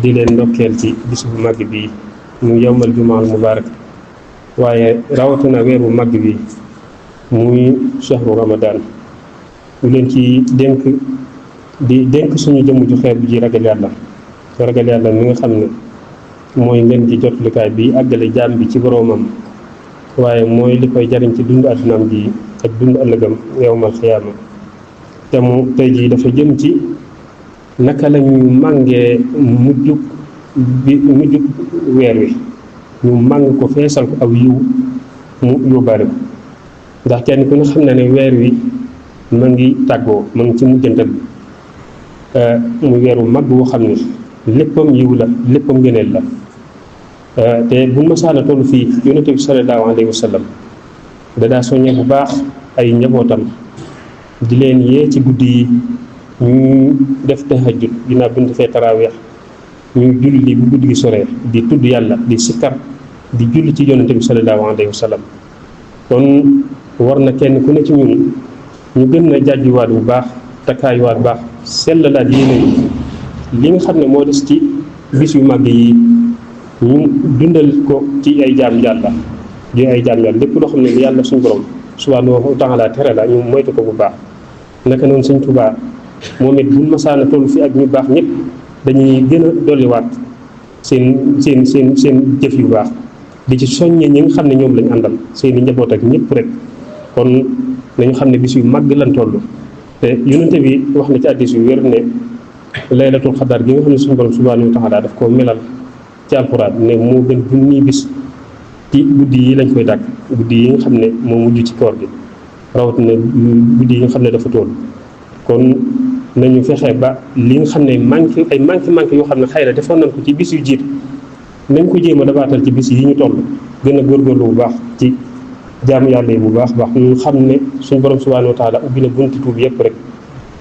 di leen ndokkeel ci bis bu màgg bi mu yowmal jumaal mubaarak waaye rawatina weer bu màgg bi muy shahru ramadan ñu leen ci dénk suñu jëmm ju xeeb ji ragal yàlla mi nga xam ne mooy ngeen ci jotlikaay bi àggale jaam bi ci boroomam waaye mooy li koy jariñ ci dund addunaam ji ak dund ëllëgam yowmal xiyaama te mu tey jii dafa jëm ci naka lañuy màngee mujjug weer wi ñu màng ko feesal ko aw yiw mu yóbbaale ko ndax kenn ku ne xam na ne weer wi ma ngi tàggoo ma ngi ci mujjantal bi muy weer wu mag woo xam ne léppam yiw la léppam ngëneel la te bu masaana tollu fii yonent bi sallallahu alayhi wa sallam dadaa soññee bu baax ay njabootam di leen yee ci guddi yi ñu def tahajjud ginnaaw bi ñu defee taraaweex ñu julli bu guddi gi soree di tudd yàlla di sikkar di julli ci yonente bi sallallahu alayhi wa sallam kon war na kenn ku ne ci ñun ñu gën a jàjjuwaat bu baax takkaayuwaat bu baax sellalaat yéene li nga xam ne moo des ci bis yu màgg yi ñu dundal ko ci ay jaam yàlla lépp loo xam ne yàlla suñu borom subhanahu wa taala tere la ñu moytu ko bu baax naka noonu Sëñ Tuubaa moom it buñ masaana toll fi ak ñu baax ñëpp dañuy gën a dolliwaat seen jëf yu baax di ci soññe ñi nga xam ne ñoom lañu àndal seen i njaboot ak ñëpp rek kon nañu xam ne bis yu màgg lan toll te yonente bi wax na ci hadiis yu wér ne laylatul xadar gi nga xam ne suñu borom subhaanahu wa taala daf koo melal ci alxuraan ne moo gën junniy bis ci guddi yi lañ koy dàkk guddi yi nga xam ne moo mujj ci koor gi rawatina guddi yi nga xam ne dafa toll kon nañu fexe ba li nga xam ne manqué yoo xam ne xëy na defoon nañ ko ci bis yu jiit nañ ko jéem a dabaatal ci bis yi ñu toll gën a góorgóorlu bu baax ci jaamu yàlla yi bu baax ñu xam ne suñu borom subhanahu wa taala ubbi na bunti tuub yëpp rek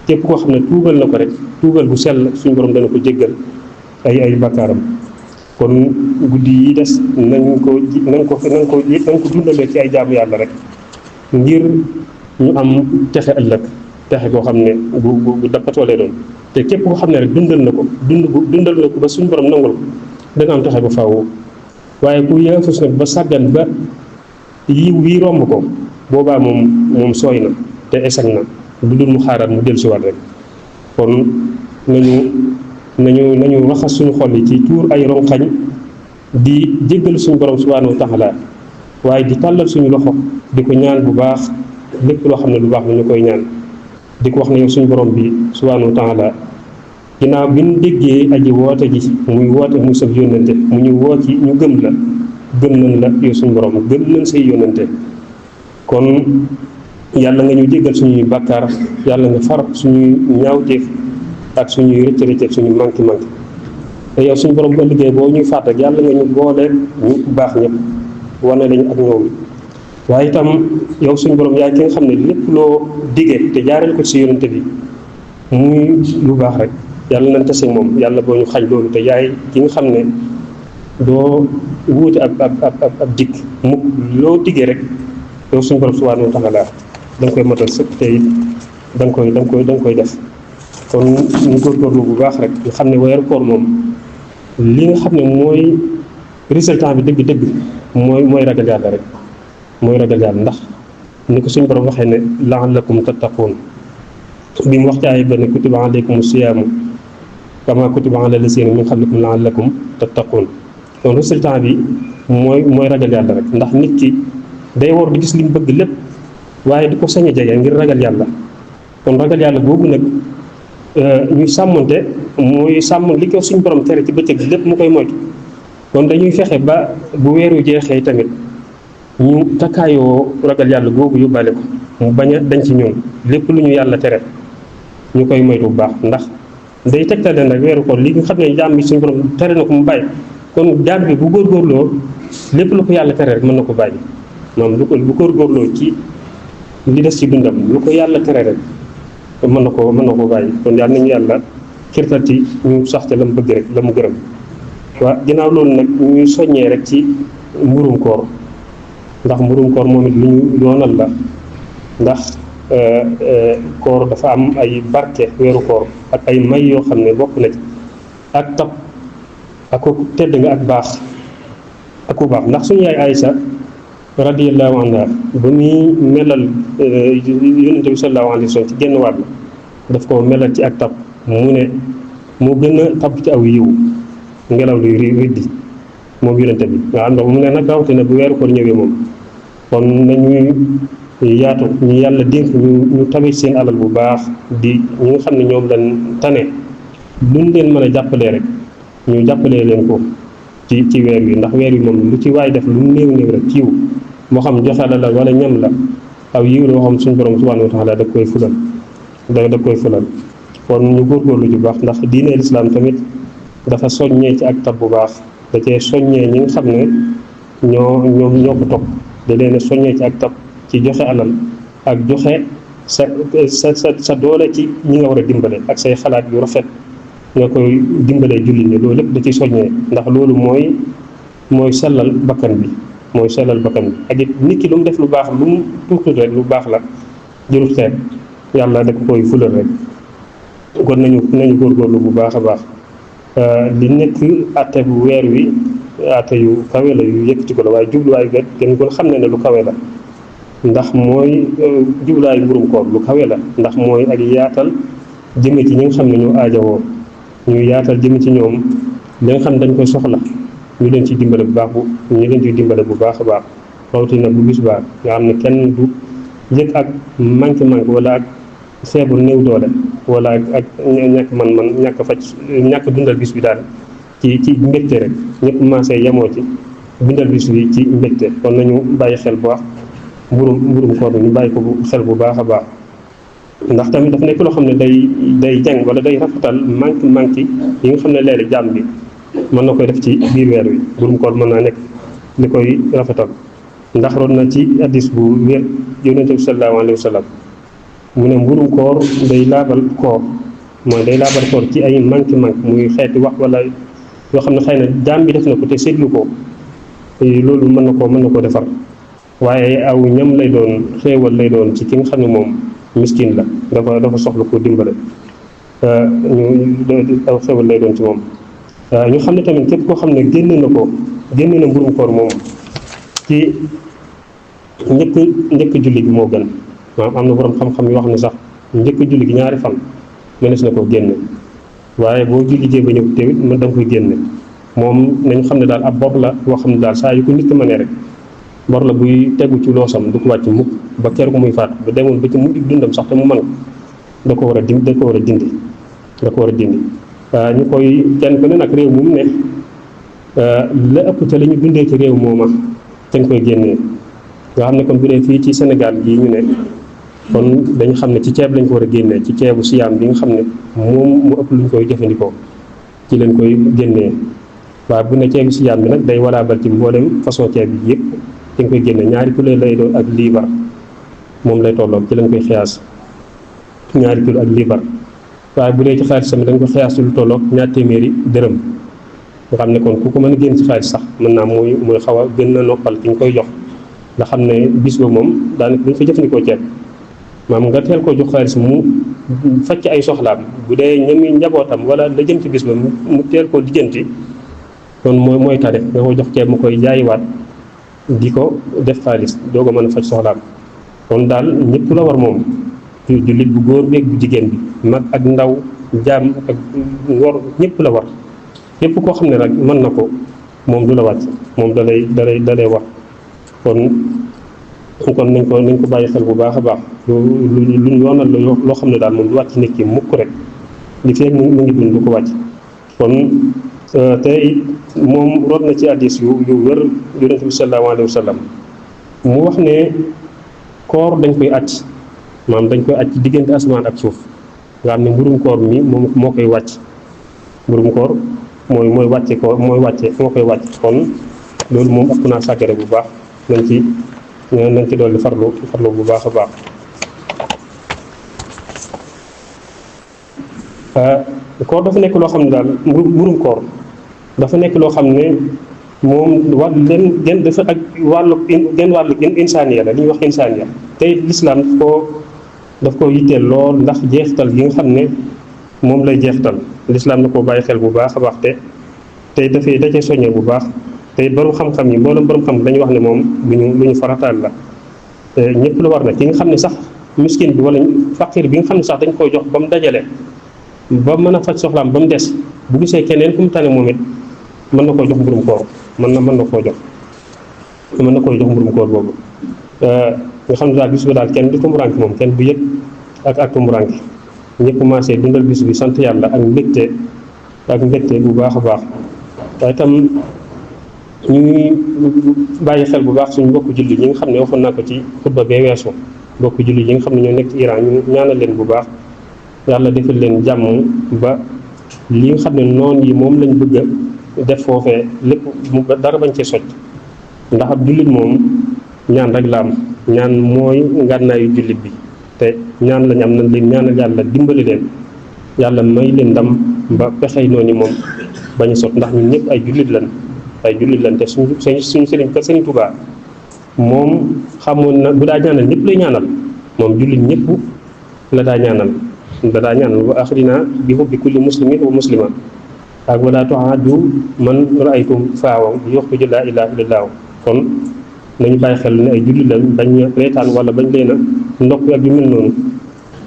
képp koo xam ne tuubal na ko rek tuubal bu sell suñu borom dana ko jéggal ay bakkaaram kon guddi yi des nañ ko dundalee ci ay jaamu yàlla rek ngir ñu am texe ëllëg texe koo xam ne bu dappatoo lay doon te képp koo xam ne rek dundal na ko ba suñu borom nangul ko danga am texe bu faaw waaye ku yaafus nag ba sàggan ba yiw wii romb ko boobaa moom sooy na te esag na lu dul mu xaaraat mu dellusiwaat rek kon nañu raxas suñu xol yi ci tuur ay ronxañ di jéggal suñu borom subhanahu wa taala waaye di tàllal suñu loxo di ko ñaan bu baax lépp loo xam ne lu baax la ñu koy ñaan di ko wax ne yow suñu borom bi subhanahu wa taala ginnaaw bi ñu déggee aji woote ji muy sab yónnante mu ñu woo ci ñu gëm nañ la yow suñu borom gëm nañ say yónnante kon yàlla nga ñu jéggal suñuy bàkkaar yàlla nga far suñuy ñaawteef ak suñuy rëcc ak suñuy manqué te yow suñu borom ba liggéey boo ñuy fàtt ak yàlla nga ñu boole ñu baax ñëpp wane lañu ak ñoom waaye itam yow suñu borom yaay ki nga xam ne lépp loo digee te jaareel ko ci yonente bi muy lu baax rek yàlla nañ tase moom yàlla boo ñu xañ loolu te yaay ki nga xam ne doo wuute ab dikk mukk loo digee rek yow suñu borom subhanahu wa taala da nga koy matal sëpp te it da nga koy def kon ñu góorgóorlu bu baax rek nga xam ne weeru koor moom li nga xam ne mooy résultat bi dëgg-dëgg mooy ragal yàlla rek mooy ragal yàlla ndax ni ko suñu borom waxee ne la'allakum tattaquun bi mu wax ci aaya ba ne kutiba alaykumu siyaamu kama kutiba ala llaziina min qablikum la'allakum tattaquun kon résultat bi mooy ragal yàlla rek ndax nit ki day war di gis li mu bëgg lépp waaye di ko sañ a jege ngir ragal yàlla kon ragal yàlla boobu nag ñuy sàmmonte mooy sàmm li ko suñu borom tere ci bëccëg bi lépp mu koy moytu kon dañuy fexe ba bu weeru jeexee tamit ñu takkaayoo ragal yàlla googu yóbbaale ko mu bañ a dañ ci ñoom lépp lu ñu yàlla tere ñu koy moytu bu baax ndax day tegtale nag weeru koor li nga xam ne jaam bi suñu borom tere na ko mu bàyyi kon jaam bi bu góorgóorloo lépp lu ko yàlla tere rek mën na ko bàyyi moom bu góorgóorloo ci li des ci dundam lu ko yàlla tere rek mën na koo bàyyi. kon yàlla nañu yàlla xirtal ci ñu sax te la mu bëgg rek la mu gërëm. waa ginnaaw loolu nag ñuy soññee rek ci mburum koor, ndax mburum koor moom it lu ñu yoonal la, ndax koor dafa am ay barke, weeru koor ak ay may yoo xam ne bokk na ci ak tab ak ko tedd nga ak baax ak ku baax. ndax suñu yaay Aïcha radiyallahu anha ba muy melal yonente bi sallallahu alayhi wa sallam ci genn wàll daf ko melal ci ak tab, mu ne mu gën a tab ci aw yiw ngelaw luy riddi moom yonente bi nga xam ne mu ne nag rawatina bu weeru koor ñëwee moom. kon nañuy yaatu ñu yàlla dénk ñu tabe seen alal bu baax, di ñi nga xam ne ñoom lañ tane luñ leen mën a jàppalee rek ñu jàppalee leen ko ci weer wi. ndax weer wi moom lu ci waay def lu mu néew néew rek ci yiw, moo xam joxe la wala ñam la, aw yiw la moo xam suñu borom subhanahu wa taala da koy fulal. kon ñu góorgóorlu ju baax, ndax diine lislaam tamit dafa soññee ci ak tab bu baax, da cee soññee ñi nga xam ne ñoo ko topp, da leen soññee ci ak tab, ci joxe alal ak joxe sa doole ci ñi nga war a dimbale ak say xalaat yu rafet nga koy dimbalee jullit ñi. loolu lépp da ci soññee, ndax loolu mooy sellal bakkan bi, ak it nit ki lu mu def lu baax lu mu tuuti rek lu baax la, jërut xeet, yàlla da ko koy fulal rek. kon nañu góorgóorlu bu baax a baax. li nekk atte bu weer wi atte yu kawe la, yu yëkkati ko la, waaye jubluwaay bi kenn kon xam ne lu kawe la, ndax mooy jubluwaay mburum koor lu kawe la, ndax mooy ak yaatal jëme ci ñi nga xam ne ñoo aajowoo, ñu yaatal jëme ci ñoom li nga xam ne dañ koy soxla, ñu leen ciy dimbale bu baax a baax. rawatina bu bis baax nga xam ne kenn du yëg ak manqué wala ak feebar néew doole wala ak ñàkk man ñàkk dundal bis bi daal ci mbégte rek, ñëpp commencé yemoo ci dundal bis bi ci mbégte. kon nañu bàyyi xel bu baax mburum koor ñu bàyyi ko xel bu baax a baax, ndax tamit dafa nekk loo xam ne day jàng wala day rafetal manqué yi nga xam ne léeg-léeg jàmm bi mën na koy def ci biir weer wi. mburum koor mën naa nekk li koy rafetal, ndax roon na ci hadiis bu wér yonente bi sallallahu alayhi wa sallam mu ne mburum koor day laabal koor, mooy day laabal koor ci ay manqué muy xeeti wax wala yoo xam ne xëy na jaam bi def na ko te seetlu ko, loolu mën na koo defar. waaye aw ñam lay doon, xéewal lay doon ci ki nga xam ne moom miskin la, dafa soxla ko dimbale, aw xéewal lay doon ci moom. ñu xam ne tamit képp koo xam ne génne na mburum koor moom ci njëkk julli gi moo gën. am na borom xam-xam yoo xam ne sax njëkk julli gi ñaari fan mënees na koo génne, waaye boo julli jee ba ñëw teewit da nga koy génne. moom nañu xam ne daal ab bor la boo xam ne daal saa yu ko nit ki mënee rek, bor la buy tegu ci loosam, du ko wàcc mukk ba keroog muy faatu, bu demoon ba ci mujj dundam sax te mu mën da ko war a dindi. ñu koy kenn ku ne nag réew mu ne la ëpp ca la ñu dundee ci réew mooma dañ koy génnee. nga xam ne kon bu dee fii ci Sénégal gii ñu ne kon dañu xam ne ci ceeb lañ ko war a génnee, ci ceebu siyaam bi nga xam ne moom mu ëpp luñ koy jëfandikoo ci leen koy génnee. waaye bu ne ceebu siyaam bi nag day walaabal ci mboolem façon ceeb yi yëpp dañ koy génne. ñaari kilo lay doon ak liibar moom lay tolloog ci lañ koy xiyaas, ñaari kilo ak liibar. waaye bu dee ci xaalis tamit dañ ko xiyaas ci lu tolloog ñaar téeméeri dërëm, nga xam ne kon ku ko mën a génn ci xaalis sax mën naa muy xaw a gën a noppal ki ñu koy jox, nga xam ne bis ba moom daanaka duñ fa jëfandikoo ceeb. maam nga teel ko jox xaalis mu facc ay soxlaam, bu dee ñami njabootam wala la jëm ci bis ba mu teel ko lijjanti, kon mooy tare nga ko jox ceeb mu koy jaayiwaat di ko def xaalis doo ko mën a faj soxlaam. kon daal ñëpp la war moom, jullit bu góor beeg bu jigéen bi, mag ak ndaw, jaam ak ngor, ñëpp la war. ñëpp koo xam ne rek mën na ko moom du la wàcc, moom dalay wax. kon nañ ko bàyyi xel bu baax a baax. luñ yoonal loo xam ne daal moom du wàcc nit ki mukk rek li fekk mu ngi dund du ko wàcc. kon te moom root na ci hadiis yu wér yonent bi sallallahu alayhi wa sallam mu wax ne koor dañ koy acc, maanaam dañ koy acc ci diggante asamaan ak suuf, nga xam ne mburum koor mi moom moo koy wàcc. mburum koor mooy wàcce koor moo koy wàcc. kon loolu moom ëpp naa sàggare bu baax, nañ ci dolli farlu bu baax a baax. koor dafa nekk loo xam ne daal mburum koor dafa nekk loo xam ne moom gen dafa ak genn wàllu insaaniya la li ñuy wax insaaniya tey lislaam daf koo yitteel lool ndax jeexital gi nga xam ne moom lay jeexital lislaam na koo bàyyi xel bu baax a baax tey dafay dacee soññee bu baax tey borom xam-xam yi mboolem borom xam dañuy wax ne moom lu ñu farataal la ñëpp la war na ki nga xam ne sax miskin bi wala faqir bi nga xam ne sax dañ koy jox ba mu dajale ba mën a faj soxlaam ba mu des bu gisee keneen ku mu tane moom it mën na koo jox mburum koor mën na koo jox mburum koor boobu nga xam ne daal bis bi daal kenn du tumuraanke moom kenn bu yëg ak tumuraanke ñëpp commencé dundal bis bi sant yàlla ak mbégte bu baax a baax waaye itam ñu ngi bàyyi xel bu baax suñu mbokku julli ñi nga xam ne waxoon naa ko ci xutba bee weesu mbokku julli ñi nga xam ne ñoo nekk ci Iran ñu ñaanal leen bu baax yàlla defal leen jàmm ba li nga xam ne noon yi moom lañ bëgg a def foofee lépp dara bañ cee soj ndax ab jullit moom ñaan rek la am ñaan mooy ngànnaayu jullit bi te ñaan lañ am nañ leen ñaanal yàlla dimbali leen yàlla may leen ndam ba pexey noonu moom bañ a sot ndax ñun ñëpp ay jullit lañ te suñu sëriñ ka Sëriñ Tuubaa moom xamoon na bu daa ñaanal ñëpp lay ñaanal moom jullit ñëpp la daa ñaanal wa axrina bi hubbi kulli muslimin wa muslima ak wala tu'adu man ra'aytum faawa yuxriju laa ilaaha illallaah kon nañu bàyyi xel ne ay jullit lañ bañ reetaan wala bañ leen a ndokk ak yu mel noonu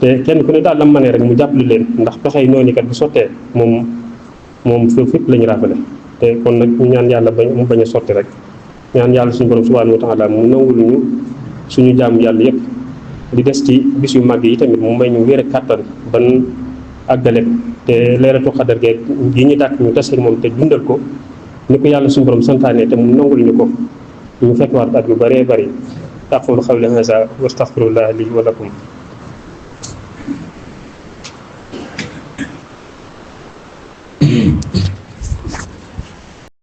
te kenn ku ne daal la manee rek mu jàppale leen ndax pexey noonu kat bu sottee moom fépp la ñu rafale te kon nag ñu ñaan yàlla mu bañ a sotti rek ñaan yàlla suñu borom subhaanahu wa taala mu nangul ñu suñu jaamu yàlla yëpp di des ci bis yu màgg yi tamit mu may ñu wér ak kàttan ban àggale te leeratu xadar gee gi ñu dàkk ñu tase moom te dundal ko ni ko yàlla suñu borom santaane te mu nangul ñu ko ñu fekk waat at yu bëree bëri aqulu qawli haza wa astaghfirullah li wa lakum